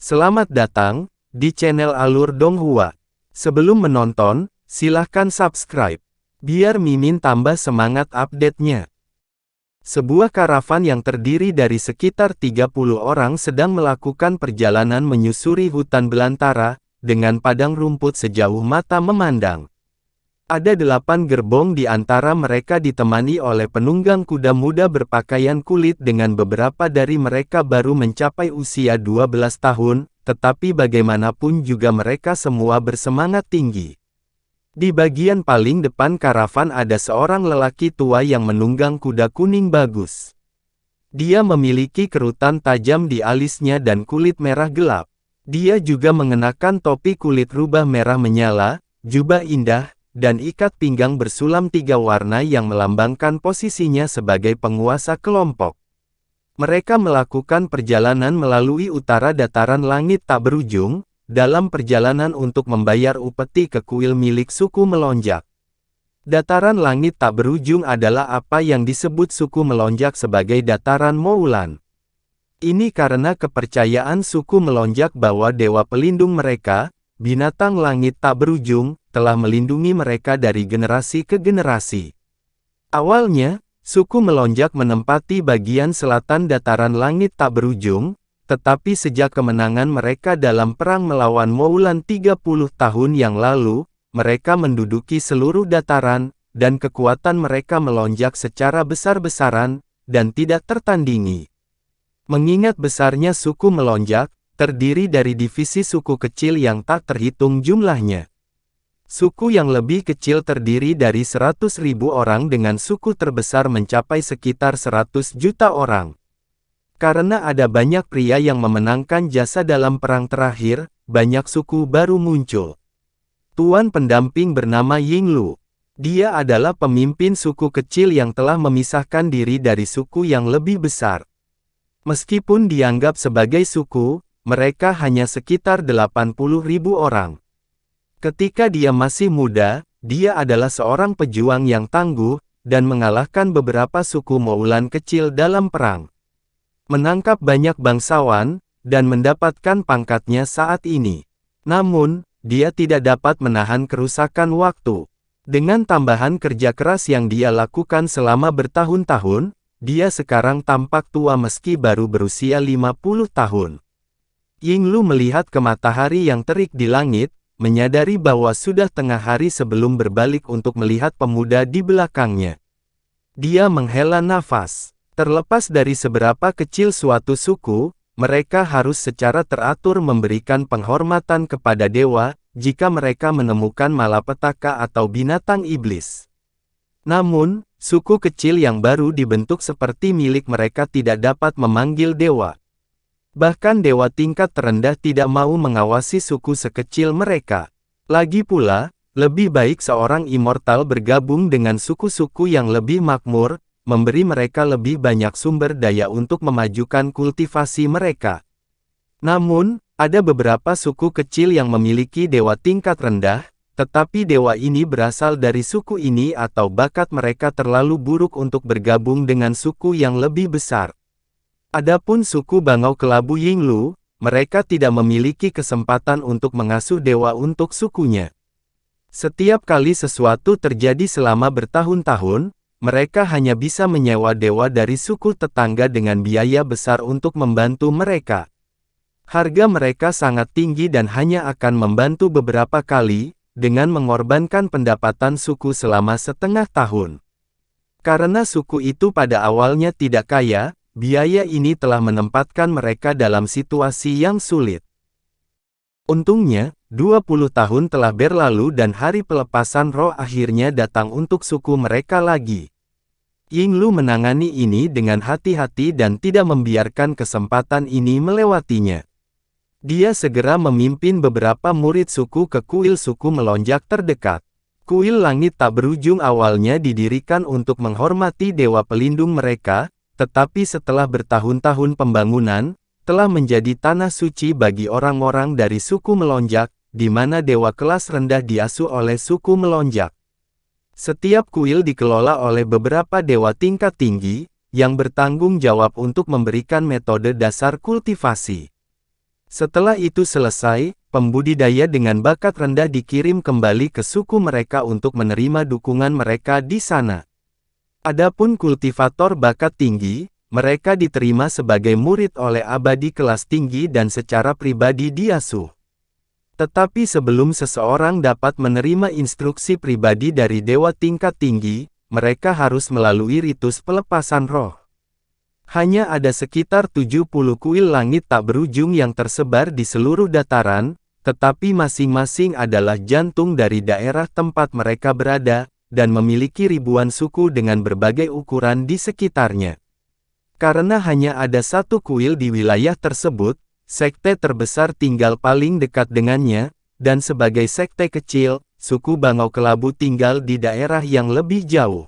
Selamat datang di channel Alur Donghua. Sebelum menonton, silahkan subscribe, biar Mimin tambah semangat update-nya. Sebuah karavan yang terdiri dari sekitar 30 orang sedang melakukan perjalanan menyusuri hutan belantara, dengan padang rumput sejauh mata memandang. Ada 8 gerbong di antara mereka ditemani oleh penunggang kuda muda berpakaian kulit dengan beberapa dari mereka baru mencapai usia 12 tahun, tetapi bagaimanapun juga mereka semua bersemangat tinggi. Di bagian paling depan karavan ada seorang lelaki tua yang menunggang kuda kuning bagus. Dia memiliki kerutan tajam di alisnya dan kulit merah gelap. Dia juga mengenakan topi kulit rubah merah menyala, jubah indah, dan ikat pinggang bersulam 3 warna yang melambangkan posisinya sebagai penguasa kelompok. Mereka melakukan perjalanan melalui utara dataran langit tak berujung, dalam perjalanan untuk membayar upeti ke kuil milik suku Melonjak. Dataran langit tak berujung adalah apa yang disebut suku Melonjak sebagai dataran Moulan. Ini karena kepercayaan suku Melonjak bahwa dewa pelindung mereka, binatang langit tak berujung, telah melindungi mereka dari generasi ke generasi. Awalnya, suku Melonjak menempati bagian selatan dataran langit tak berujung, tetapi sejak kemenangan mereka dalam perang melawan Moulan 30 tahun yang lalu, mereka menduduki seluruh dataran, dan kekuatan mereka melonjak secara besar-besaran, dan tidak tertandingi. Mengingat besarnya suku Melonjak, terdiri dari divisi suku kecil yang tak terhitung jumlahnya. Suku yang lebih kecil terdiri dari 100.000 orang dengan suku terbesar mencapai sekitar 100 juta orang. Karena ada banyak pria yang memenangkan jasa dalam perang terakhir, banyak suku baru muncul. Tuan pendamping bernama Yinglu. Dia adalah pemimpin suku kecil yang telah memisahkan diri dari suku yang lebih besar. Meskipun dianggap sebagai suku, mereka hanya sekitar 80.000 orang. Ketika dia masih muda, dia adalah seorang pejuang yang tangguh, dan mengalahkan beberapa suku Moulan kecil dalam perang. Menangkap banyak bangsawan, dan mendapatkan pangkatnya saat ini. Namun, dia tidak dapat menahan kerusakan waktu. Dengan tambahan kerja keras yang dia lakukan selama bertahun-tahun, dia sekarang tampak tua meski baru berusia 50 tahun. Yinglu melihat ke matahari yang terik di langit, menyadari bahwa sudah tengah hari sebelum berbalik untuk melihat pemuda di belakangnya. Dia menghela nafas. Terlepas dari seberapa kecil suatu suku, mereka harus secara teratur memberikan penghormatan kepada dewa, jika mereka menemukan malapetaka atau binatang iblis. Namun, suku kecil yang baru dibentuk seperti milik mereka tidak dapat memanggil dewa. Bahkan dewa tingkat terendah tidak mau mengawasi suku sekecil mereka. Lagi pula, lebih baik seorang immortal bergabung dengan suku-suku yang lebih makmur, memberi mereka lebih banyak sumber daya untuk memajukan kultivasi mereka. Namun, ada beberapa suku kecil yang memiliki dewa tingkat rendah, tetapi dewa ini berasal dari suku ini atau bakat mereka terlalu buruk untuk bergabung dengan suku yang lebih besar. Adapun suku Bangau Kelabu Yinglu, mereka tidak memiliki kesempatan untuk mengasuh dewa untuk sukunya. Setiap kali sesuatu terjadi selama bertahun-tahun, mereka hanya bisa menyewa dewa dari suku tetangga dengan biaya besar untuk membantu mereka. Harga mereka sangat tinggi dan hanya akan membantu beberapa kali, dengan mengorbankan pendapatan suku selama setengah tahun. Karena suku itu pada awalnya tidak kaya, biaya ini telah menempatkan mereka dalam situasi yang sulit. Untungnya, 20 tahun telah berlalu dan hari pelepasan roh akhirnya datang untuk suku mereka lagi. Yinglu menangani ini dengan hati-hati dan tidak membiarkan kesempatan ini melewatinya. Dia segera memimpin beberapa murid suku ke kuil suku Melonjak terdekat. Kuil langit tak berujung awalnya didirikan untuk menghormati dewa pelindung mereka, tetapi setelah bertahun-tahun pembangunan, telah menjadi tanah suci bagi orang-orang dari suku Melonjak, di mana dewa kelas rendah diasuh oleh suku Melonjak. Setiap kuil dikelola oleh beberapa dewa tingkat tinggi, yang bertanggung jawab untuk memberikan metode dasar kultivasi. Setelah itu selesai, pembudidaya dengan bakat rendah dikirim kembali ke suku mereka untuk menerima dukungan mereka di sana. Adapun kultivator bakat tinggi, mereka diterima sebagai murid oleh abadi kelas tinggi dan secara pribadi diasuh. Tetapi sebelum seseorang dapat menerima instruksi pribadi dari dewa tingkat tinggi, mereka harus melalui ritus pelepasan roh. Hanya ada sekitar 70 kuil langit tak berujung yang tersebar di seluruh dataran, tetapi masing-masing adalah jantung dari daerah tempat mereka berada, dan memiliki ribuan suku dengan berbagai ukuran di sekitarnya. Karena hanya ada satu kuil di wilayah tersebut, sekte terbesar tinggal paling dekat dengannya, dan sebagai sekte kecil, suku Bangau Kelabu tinggal di daerah yang lebih jauh.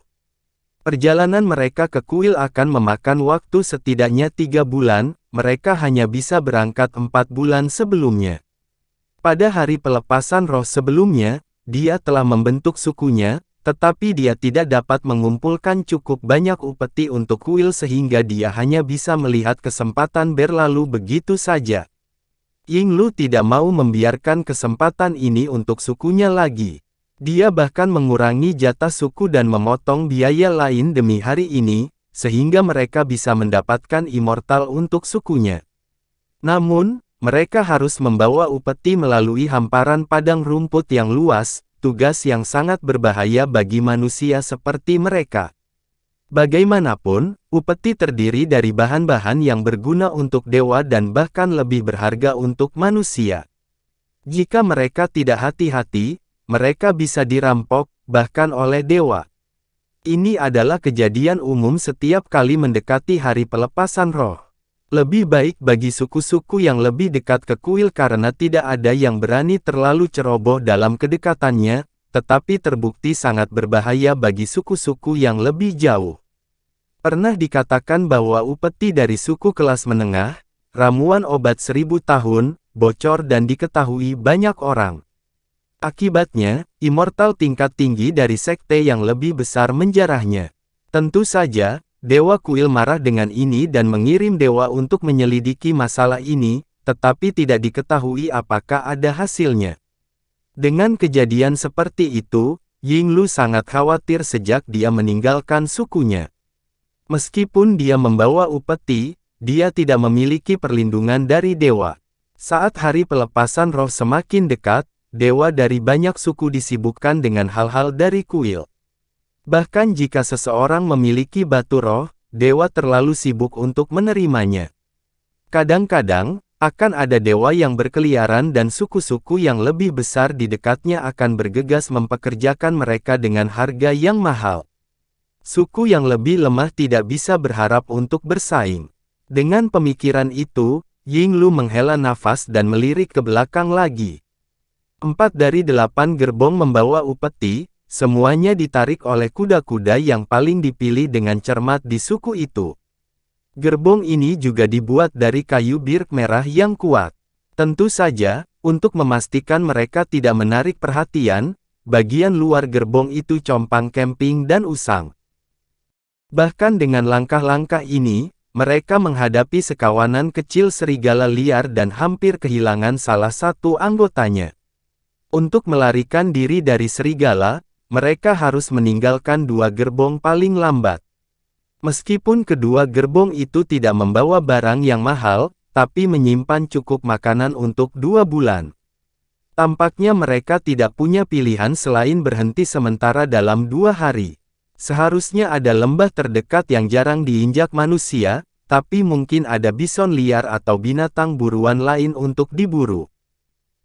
Perjalanan mereka ke kuil akan memakan waktu setidaknya 3 bulan, mereka hanya bisa berangkat 4 bulan sebelumnya. Pada hari pelepasan roh sebelumnya, dia telah membentuk sukunya, tetapi dia tidak dapat mengumpulkan cukup banyak upeti untuk kuil sehingga dia hanya bisa melihat kesempatan berlalu begitu saja. Yinglu tidak mau membiarkan kesempatan ini untuk sukunya lagi. Dia bahkan mengurangi jatah suku dan memotong biaya lain demi hari ini, sehingga mereka bisa mendapatkan immortal untuk sukunya. Namun, mereka harus membawa upeti melalui hamparan padang rumput yang luas, tugas yang sangat berbahaya bagi manusia seperti mereka. Bagaimanapun, upeti terdiri dari bahan-bahan yang berguna untuk dewa dan bahkan lebih berharga untuk manusia. Jika mereka tidak hati-hati, mereka bisa dirampok, bahkan oleh dewa. Ini adalah kejadian umum setiap kali mendekati hari pelepasan roh. Lebih baik bagi suku-suku yang lebih dekat ke kuil karena tidak ada yang berani terlalu ceroboh dalam kedekatannya, tetapi terbukti sangat berbahaya bagi suku-suku yang lebih jauh. Pernah dikatakan bahwa upeti dari suku kelas menengah, ramuan obat 1000 tahun, bocor dan diketahui banyak orang. Akibatnya, immortal tingkat tinggi dari sekte yang lebih besar menjarahnya. Tentu saja, dewa kuil marah dengan ini dan mengirim dewa untuk menyelidiki masalah ini, tetapi tidak diketahui apakah ada hasilnya. Dengan kejadian seperti itu, Yinglu sangat khawatir sejak dia meninggalkan sukunya. Meskipun dia membawa upeti, dia tidak memiliki perlindungan dari dewa. Saat hari pelepasan roh semakin dekat, dewa dari banyak suku disibukkan dengan hal-hal dari kuil. Bahkan jika seseorang memiliki batu roh, dewa terlalu sibuk untuk menerimanya. Kadang-kadang, akan ada dewa yang berkeliaran dan suku-suku yang lebih besar di dekatnya akan bergegas mempekerjakan mereka dengan harga yang mahal. Suku yang lebih lemah tidak bisa berharap untuk bersaing. Dengan pemikiran itu, Yinglu menghela nafas dan melirik ke belakang lagi. 4 dari 8 gerbong membawa upeti, semuanya ditarik oleh kuda-kuda yang paling dipilih dengan cermat di suku itu. Gerbong ini juga dibuat dari kayu birk merah yang kuat. Tentu saja, untuk memastikan mereka tidak menarik perhatian, bagian luar gerbong itu compang camping dan usang. Bahkan dengan langkah-langkah ini, mereka menghadapi sekawanan kecil serigala liar dan hampir kehilangan salah satu anggotanya. Untuk melarikan diri dari serigala, mereka harus meninggalkan 2 gerbong paling lambat. Meskipun kedua gerbong itu tidak membawa barang yang mahal, tapi menyimpan cukup makanan untuk 2 bulan. Tampaknya mereka tidak punya pilihan selain berhenti sementara dalam 2 hari. Seharusnya ada lembah terdekat yang jarang diinjak manusia, tapi mungkin ada bison liar atau binatang buruan lain untuk diburu.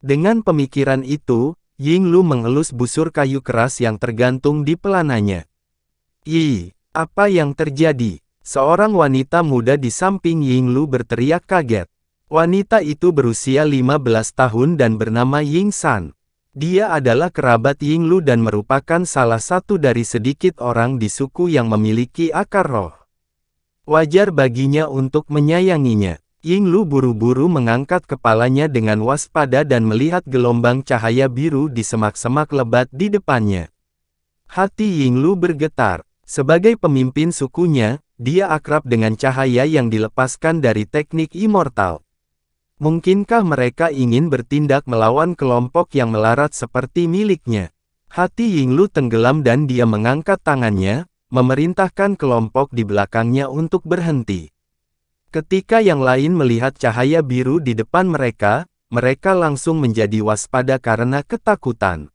Dengan pemikiran itu, Yinglu mengelus busur kayu keras yang tergantung di pelananya. Apa yang terjadi? Seorang wanita muda di samping Yinglu berteriak kaget. Wanita itu berusia 15 tahun dan bernama Ying San. Dia adalah kerabat Yinglu dan merupakan salah satu dari sedikit orang di suku yang memiliki akar roh. Wajar baginya untuk menyayanginya. Yinglu buru-buru mengangkat kepalanya dengan waspada dan melihat gelombang cahaya biru di semak-semak lebat di depannya. Hati Yinglu bergetar. Sebagai pemimpin sukunya, dia akrab dengan cahaya yang dilepaskan dari teknik immortal. Mungkinkah mereka ingin bertindak melawan kelompok yang melarat seperti miliknya? Hati Yinglu tenggelam dan dia mengangkat tangannya, memerintahkan kelompok di belakangnya untuk berhenti. Ketika yang lain melihat cahaya biru di depan mereka, mereka langsung menjadi waspada karena ketakutan.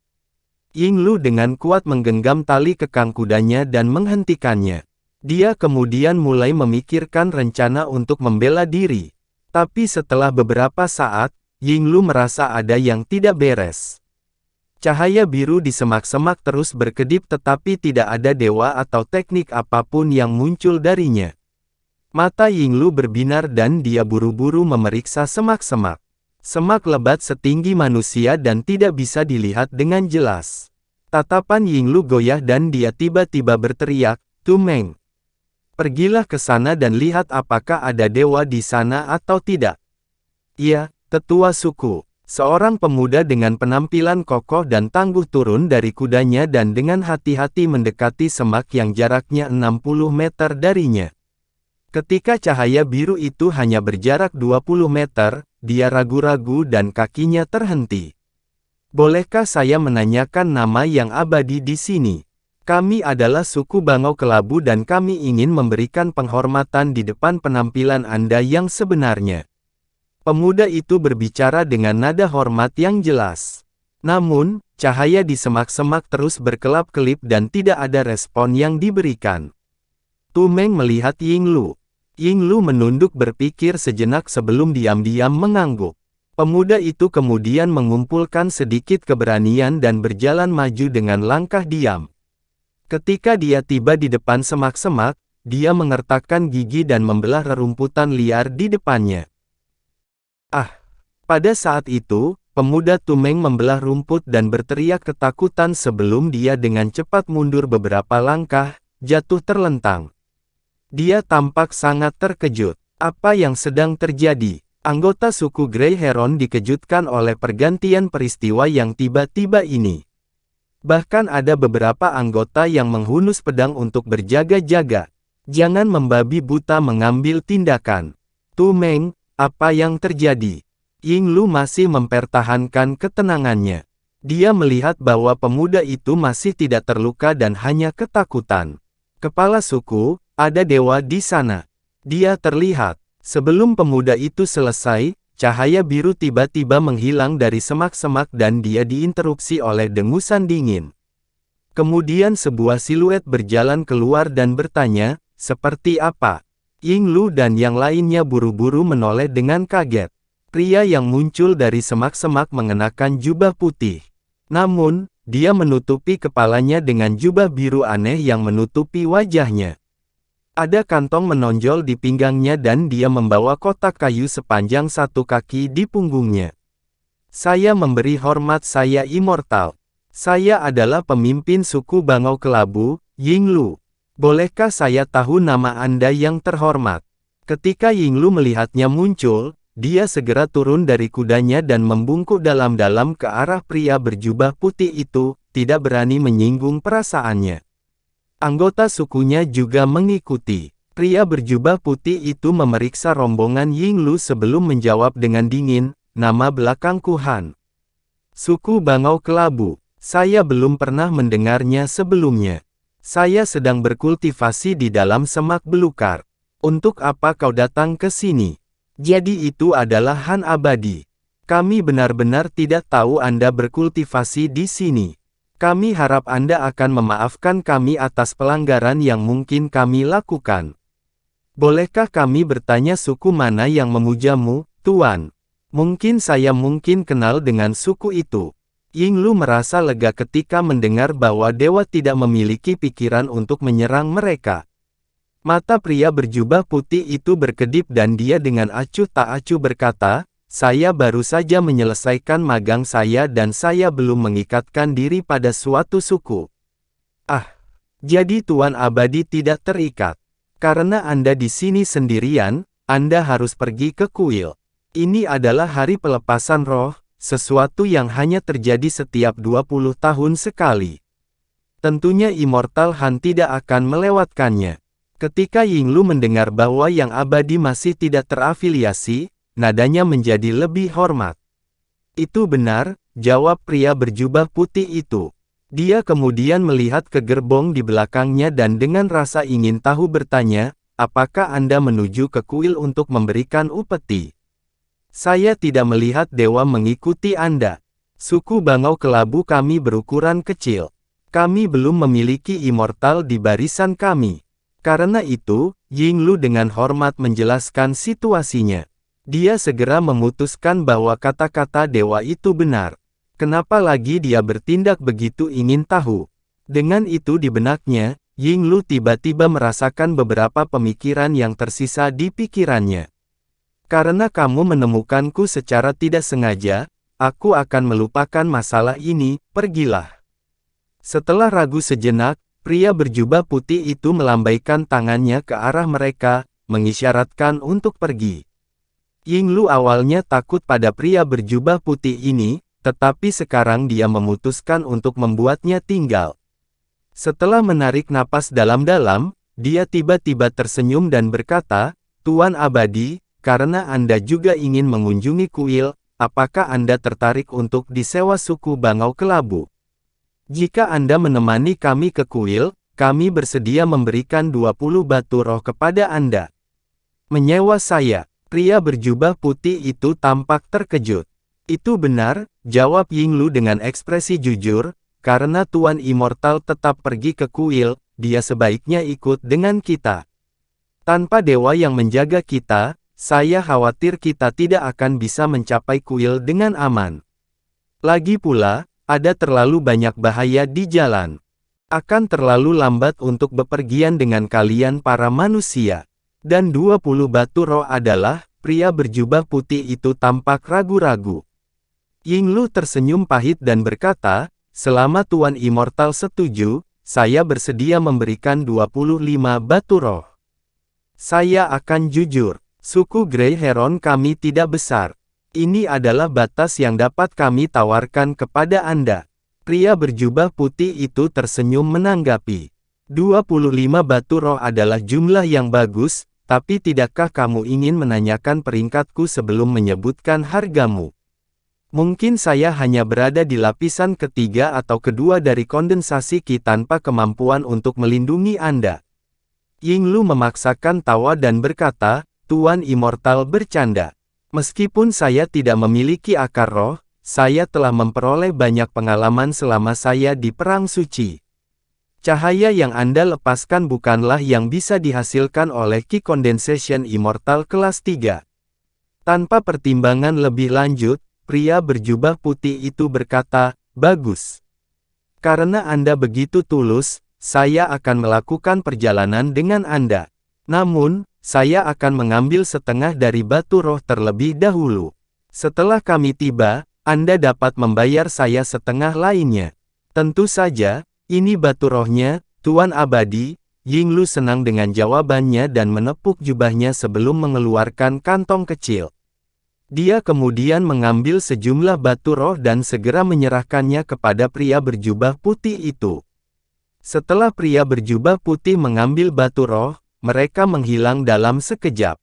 Yinglu dengan kuat menggenggam tali kekang kudanya dan menghentikannya. Dia kemudian mulai memikirkan rencana untuk membela diri. Tapi setelah beberapa saat, Yinglu merasa ada yang tidak beres. Cahaya biru di semak-semak terus berkedip tetapi tidak ada dewa atau teknik apapun yang muncul darinya. Mata Yinglu berbinar dan dia buru-buru memeriksa semak-semak. Semak lebat setinggi manusia dan tidak bisa dilihat dengan jelas. Tatapan Yinglu goyah dan dia tiba-tiba berteriak, "Tumeng! Pergilah ke sana dan lihat apakah ada dewa di sana atau tidak." "Iya, tetua suku." Seorang pemuda dengan penampilan kokoh dan tangguh turun dari kudanya dan dengan hati-hati mendekati semak yang jaraknya 60 meter darinya. Ketika cahaya biru itu hanya berjarak 20 meter, dia ragu-ragu dan kakinya terhenti. "Bolehkah saya menanyakan nama yang abadi di sini? Kami adalah suku Bangau Kelabu dan kami ingin memberikan penghormatan di depan penampilan Anda yang sebenarnya." Pemuda itu berbicara dengan nada hormat yang jelas. Namun, cahaya di semak-semak terus berkelap-kelip dan tidak ada respon yang diberikan. Tumeng melihat Yinglu. Yinglu menunduk berpikir sejenak sebelum diam-diam mengangguk. Pemuda itu kemudian mengumpulkan sedikit keberanian dan berjalan maju dengan langkah diam. Ketika dia tiba di depan semak-semak, dia mengertakkan gigi dan membelah rerumputan liar di depannya. Pada saat itu, pemuda Tumeng membelah rumput dan berteriak ketakutan sebelum dia dengan cepat mundur beberapa langkah, jatuh terlentang. Dia tampak sangat terkejut. Apa yang sedang terjadi? Anggota suku Grey Heron dikejutkan oleh pergantian peristiwa yang tiba-tiba ini. Bahkan ada beberapa anggota yang menghunus pedang untuk berjaga-jaga. Jangan membabi buta mengambil tindakan. Tumeng, apa yang terjadi? Yinglu masih mempertahankan ketenangannya. Dia melihat bahwa pemuda itu masih tidak terluka dan hanya ketakutan. "Kepala suku, ada dewa di sana." Dia terlihat. Sebelum pemuda itu selesai, cahaya biru tiba-tiba menghilang dari semak-semak dan dia diinterupsi oleh dengusan dingin. Kemudian sebuah siluet berjalan keluar dan bertanya, "Seperti apa?" Yinglu dan yang lainnya buru-buru menoleh dengan kaget. Pria yang muncul dari semak-semak mengenakan jubah putih. Namun, dia menutupi kepalanya dengan jubah biru aneh yang menutupi wajahnya. Ada kantong menonjol di pinggangnya dan dia membawa kotak kayu sepanjang 1 kaki di punggungnya. "Saya memberi hormat, saya immortal. Saya adalah pemimpin suku Bangau Kelabu, Yinglu. Bolehkah saya tahu nama Anda yang terhormat?" Ketika Yinglu melihatnya muncul, dia segera turun dari kudanya dan membungkuk dalam-dalam ke arah pria berjubah putih itu, tidak berani menyinggung perasaannya. Anggota sukunya juga mengikuti. Pria berjubah putih itu memeriksa rombongan Yinglu sebelum menjawab dengan dingin, "Nama belakangku Han. Suku Bangau Kelabu. Saya belum pernah mendengarnya sebelumnya. Saya sedang berkultivasi di dalam semak belukar. Untuk apa kau datang ke sini?" "Jadi itu adalah Han abadi. Kami benar-benar tidak tahu Anda berkultivasi di sini. Kami harap Anda akan memaafkan kami atas pelanggaran yang mungkin kami lakukan. Bolehkah kami bertanya suku mana yang memujamu, Tuan? Mungkin saya kenal dengan suku itu." Yinglu merasa lega ketika mendengar bahwa dewa tidak memiliki pikiran untuk menyerang mereka. Mata pria berjubah putih itu berkedip dan dia dengan acuh tak acuh berkata, "Saya baru saja menyelesaikan magang saya dan saya belum mengikatkan diri pada suatu suku." Jadi Tuan Abadi tidak terikat. Karena Anda di sini sendirian, Anda harus pergi ke kuil. Ini adalah hari pelepasan roh, sesuatu yang hanya terjadi setiap 20 tahun sekali. Tentunya Immortal Han tidak akan melewatkannya. Ketika Yinglu mendengar bahwa Yang Abadi masih tidak terafiliasi, nadanya menjadi lebih hormat. Itu benar, jawab pria berjubah putih itu. Dia kemudian melihat ke gerbong di belakangnya dan dengan rasa ingin tahu bertanya, apakah Anda menuju ke kuil untuk memberikan upeti? Saya tidak melihat dewa mengikuti Anda. Suku Bangau Kelabu kami berukuran kecil. Kami belum memiliki immortal di barisan kami. Karena itu, Yinglu dengan hormat menjelaskan situasinya. Dia segera memutuskan bahwa kata-kata dewa itu benar. Kenapa lagi dia bertindak begitu ingin tahu? Dengan itu di benaknya, Yinglu tiba-tiba merasakan beberapa pemikiran yang tersisa di pikirannya. Karena kamu menemukanku secara tidak sengaja, aku akan melupakan masalah ini, pergilah. Setelah ragu sejenak, pria berjubah putih itu melambaikan tangannya ke arah mereka, mengisyaratkan untuk pergi. Yinglu awalnya takut pada pria berjubah putih ini, tetapi sekarang dia memutuskan untuk membuatnya tinggal. Setelah menarik napas dalam-dalam, dia tiba-tiba tersenyum dan berkata, Tuan Abadi, karena Anda juga ingin mengunjungi kuil, apakah Anda tertarik untuk disewa suku Bangau Kelabu? Jika Anda menemani kami ke kuil, kami bersedia memberikan 20 batu roh kepada Anda. Menyewa saya, pria berjubah putih itu tampak terkejut. Itu benar, jawab Yinglu dengan ekspresi jujur, karena Tuan Immortal tetap pergi ke kuil, dia sebaiknya ikut dengan kita. Tanpa dewa yang menjaga kita, saya khawatir kita tidak akan bisa mencapai kuil dengan aman. Lagi pula, ada terlalu banyak bahaya di jalan. Akan terlalu lambat untuk bepergian dengan kalian para manusia. Dan 20 batu roh adalah, pria berjubah putih itu tampak ragu-ragu. Yinglu tersenyum pahit dan berkata, selama Tuan Immortal setuju, saya bersedia memberikan 25 batu roh. Saya akan jujur, suku Grey Heron kami tidak besar. Ini adalah batas yang dapat kami tawarkan kepada Anda. Pria berjubah putih itu tersenyum menanggapi. 25 batu roh adalah jumlah yang bagus, tapi tidakkah kamu ingin menanyakan peringkatku sebelum menyebutkan hargamu? Mungkin saya hanya berada di lapisan ketiga atau kedua dari kondensasi Qi tanpa kemampuan untuk melindungi Anda. Yinglu memaksakan tawa dan berkata, Tuan Immortal bercanda. Meskipun saya tidak memiliki akar roh, saya telah memperoleh banyak pengalaman selama saya di Perang Suci. Cahaya yang Anda lepaskan bukanlah yang bisa dihasilkan oleh Qi Condensation Immortal kelas 3. Tanpa pertimbangan lebih lanjut, pria berjubah putih itu berkata, bagus. Karena Anda begitu tulus, saya akan melakukan perjalanan dengan Anda. Namun, saya akan mengambil setengah dari batu roh terlebih dahulu. Setelah kami tiba, Anda dapat membayar saya setengah lainnya. Tentu saja, ini batu rohnya, Tuan Abadi. Yinglu senang dengan jawabannya dan menepuk jubahnya sebelum mengeluarkan kantong kecil. Dia kemudian mengambil sejumlah batu roh dan segera menyerahkannya kepada pria berjubah putih itu. Setelah pria berjubah putih mengambil batu roh, mereka menghilang dalam sekejap.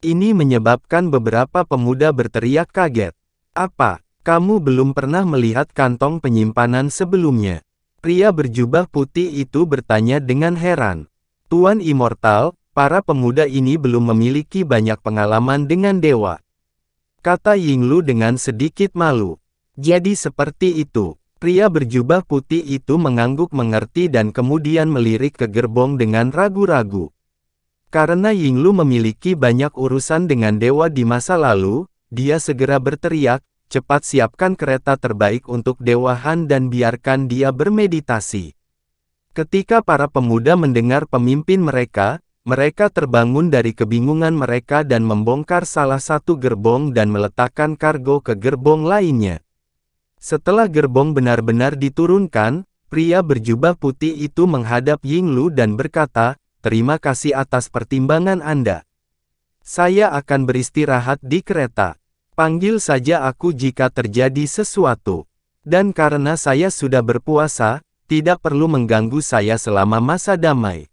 Ini menyebabkan beberapa pemuda berteriak kaget. Apa, kamu belum pernah melihat kantong penyimpanan sebelumnya? Pria berjubah putih itu bertanya dengan heran. Tuan Immortal, para pemuda ini belum memiliki banyak pengalaman dengan dewa. Kata Yinglu dengan sedikit malu. Jadi seperti itu. Pria berjubah putih itu mengangguk mengerti dan kemudian melirik ke gerbong dengan ragu-ragu. Karena Yinglu memiliki banyak urusan dengan dewa di masa lalu, dia segera berteriak, cepat siapkan kereta terbaik untuk Dewa Han dan biarkan dia bermeditasi. Ketika para pemuda mendengar pemimpin mereka terbangun dari kebingungan mereka dan membongkar salah satu gerbong dan meletakkan kargo ke gerbong lainnya. Setelah gerbong benar-benar diturunkan, pria berjubah putih itu menghadap Yinglu dan berkata, terima kasih atas pertimbangan Anda. Saya akan beristirahat di kereta. Panggil saja aku jika terjadi sesuatu. Dan karena saya sudah berpuasa, tidak perlu mengganggu saya selama masa damai.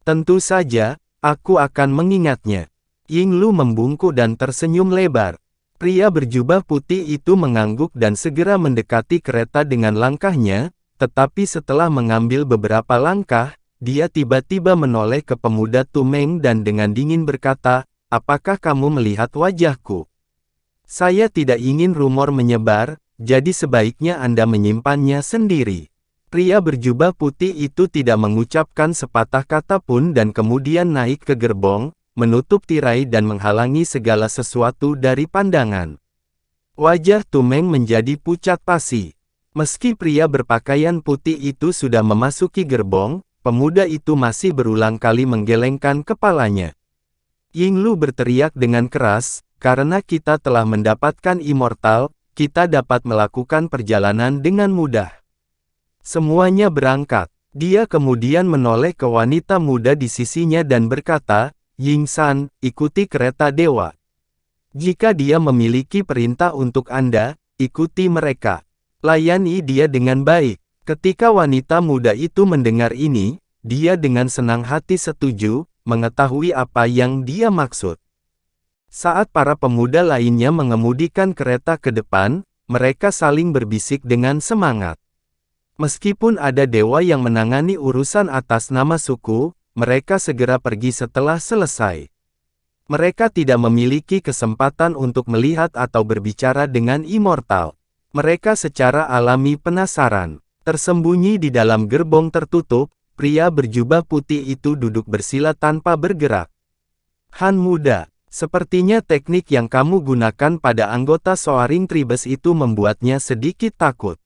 Tentu saja, aku akan mengingatnya. Yinglu membungkuk dan tersenyum lebar. Pria berjubah putih itu mengangguk dan segera mendekati kereta dengan langkahnya, tetapi setelah mengambil beberapa langkah, dia tiba-tiba menoleh ke pemuda Tumeng dan dengan dingin berkata, "Apakah kamu melihat wajahku? Saya tidak ingin rumor menyebar, jadi sebaiknya Anda menyimpannya sendiri." Pria berjubah putih itu tidak mengucapkan sepatah kata pun dan kemudian naik ke gerbong, menutup tirai dan menghalangi segala sesuatu dari pandangan. Wajah Tumeng menjadi pucat pasi. Meski pria berpakaian putih itu sudah memasuki gerbong, pemuda itu masih berulang kali menggelengkan kepalanya. Yinglu berteriak dengan keras, "Karena kita telah mendapatkan immortal, kita dapat melakukan perjalanan dengan mudah." Semuanya berangkat. Dia kemudian menoleh ke wanita muda di sisinya dan berkata, "Ying-san, ikuti kereta dewa. Jika dia memiliki perintah untuk Anda, ikuti mereka. Layani dia dengan baik." Ketika wanita muda itu mendengar ini, dia dengan senang hati setuju, mengetahui apa yang dia maksud. Saat para pemuda lainnya mengemudikan kereta ke depan, mereka saling berbisik dengan semangat. Meskipun ada dewa yang menangani urusan atas nama suku, mereka segera pergi setelah selesai. Mereka tidak memiliki kesempatan untuk melihat atau berbicara dengan immortal. Mereka secara alami penasaran. Tersembunyi di dalam gerbong tertutup, pria berjubah putih itu duduk bersila tanpa bergerak. "Han muda, sepertinya teknik yang kamu gunakan pada anggota Soaring Tribes itu membuatnya sedikit takut.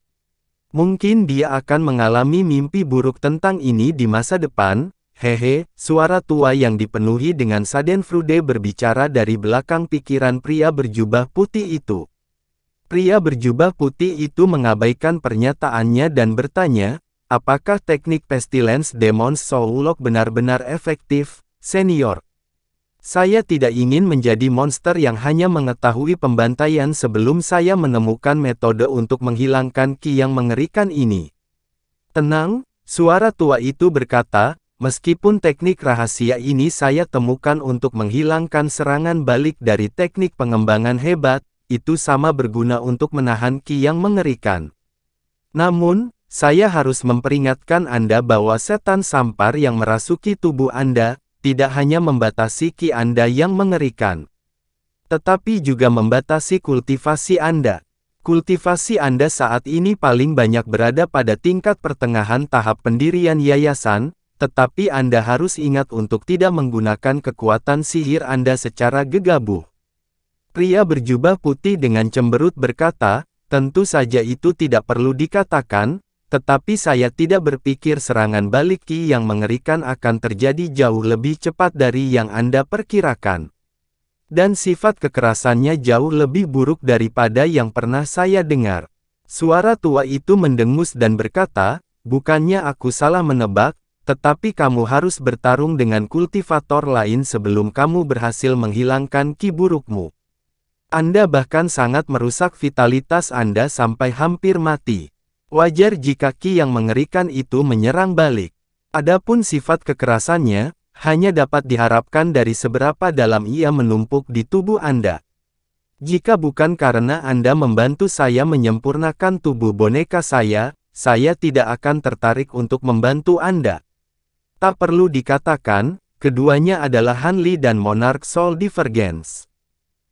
Mungkin dia akan mengalami mimpi buruk tentang ini di masa depan." "Hehe," suara tua yang dipenuhi dengan schadenfreude berbicara dari belakang pikiran pria berjubah putih itu. Pria berjubah putih itu mengabaikan pernyataannya dan bertanya, "Apakah teknik Pestilence Demon's Soul Lock benar-benar efektif, senior? Saya tidak ingin menjadi monster yang hanya mengetahui pembantaian sebelum saya menemukan metode untuk menghilangkan ki yang mengerikan ini." "Tenang," suara tua itu berkata, "meskipun teknik rahasia ini saya temukan untuk menghilangkan serangan balik dari teknik pengembangan hebat, itu sama berguna untuk menahan ki yang mengerikan. Namun, saya harus memperingatkan Anda bahwa setan sampar yang merasuki tubuh Anda, tidak hanya membatasi ki Anda yang mengerikan, tetapi juga membatasi kultivasi Anda. Kultivasi Anda saat ini paling banyak berada pada tingkat pertengahan tahap pendirian yayasan, tetapi Anda harus ingat untuk tidak menggunakan kekuatan sihir Anda secara gegabah." Pria berjubah putih dengan cemberut berkata, "Tentu saja itu tidak perlu dikatakan, tetapi saya tidak berpikir serangan balik ki yang mengerikan akan terjadi jauh lebih cepat dari yang Anda perkirakan. Dan sifat kekerasannya jauh lebih buruk daripada yang pernah saya dengar." Suara tua itu mendengus dan berkata, "Bukannya aku salah menebak, tetapi kamu harus bertarung dengan kultivator lain sebelum kamu berhasil menghilangkan ki burukmu. Anda bahkan sangat merusak vitalitas Anda sampai hampir mati. Wajar jika ki yang mengerikan itu menyerang balik. Adapun sifat kekerasannya, hanya dapat diharapkan dari seberapa dalam ia menumpuk di tubuh Anda. Jika bukan karena Anda membantu saya menyempurnakan tubuh boneka saya tidak akan tertarik untuk membantu Anda." Tak perlu dikatakan, keduanya adalah Han Li dan Monarch Soul Divergence.